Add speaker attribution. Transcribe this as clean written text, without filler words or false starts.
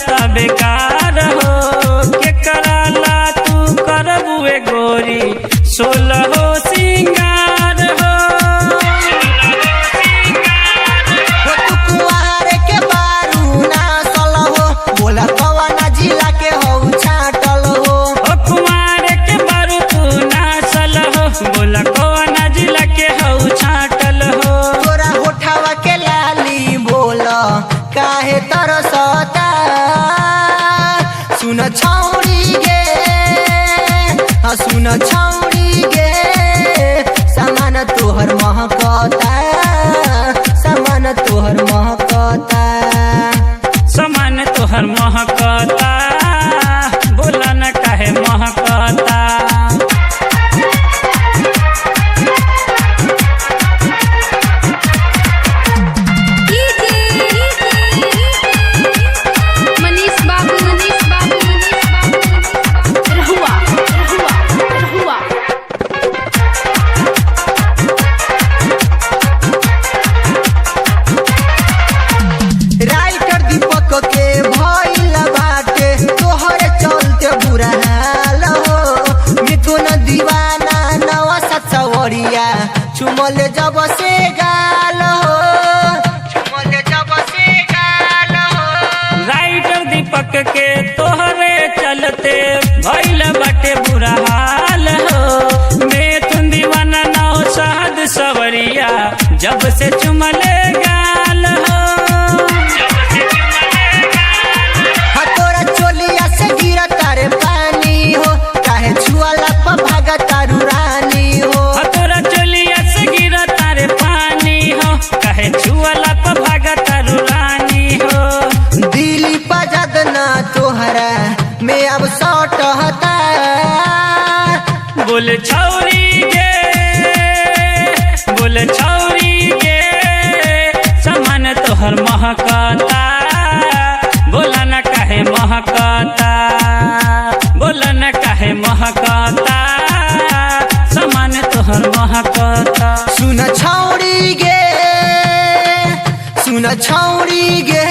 Speaker 1: जाता बेकार हो। के कराला तू करबुए गोरी 16 सिंगार हो।
Speaker 2: तू कुंवार के बारू ना सल हो, बोला कवना जिला के हो छाटल हो।
Speaker 1: कुमार के बारू तू नासल हो, बोला कौना जिला के हो छाटल हो।
Speaker 2: तोरा होठावा के लाली बोल काहे तरसता। सुन छौड़ी गे, सुन छौड़ी गे, सामान तोहर महकता, सामान तोहर महकता।
Speaker 1: समान तोहर महकता, बोला न काहे महकता।
Speaker 3: मनीष बाबू रहुआ
Speaker 2: राइटर दीपक के भइल बाटे तोहरे चलते बुरा हाल हो। मिथुन दीवाना नवा सवरिया चुमल जब से गाल हो, चुमल जब से गाल हो।
Speaker 1: राइटर दीपक के तोहरे चलते भइल बाटे बुरा हाल हो। मिथुन दीवाना नौ शहद सवरिया जब से चुमले गाल हो।
Speaker 2: तोरा चोलिया से गिरा तारे पानी हो, काहे छुआला पर भागा तारू रानी हो।
Speaker 1: तोरा चोलिया से गिरा तारे पानी हो, कहे छुअला पर भागा तारू रानी हो।
Speaker 2: दिली पजद ना तोहरा में अब सट हता।
Speaker 1: बोल छौरी गे, बोल छौरी गे, समान तोहर महकता। बोला न काहे महकता, बोला न काहे महकता, समान तोहर महकता।
Speaker 2: सुन छौड़ी गे, सुन छौड़ी गे,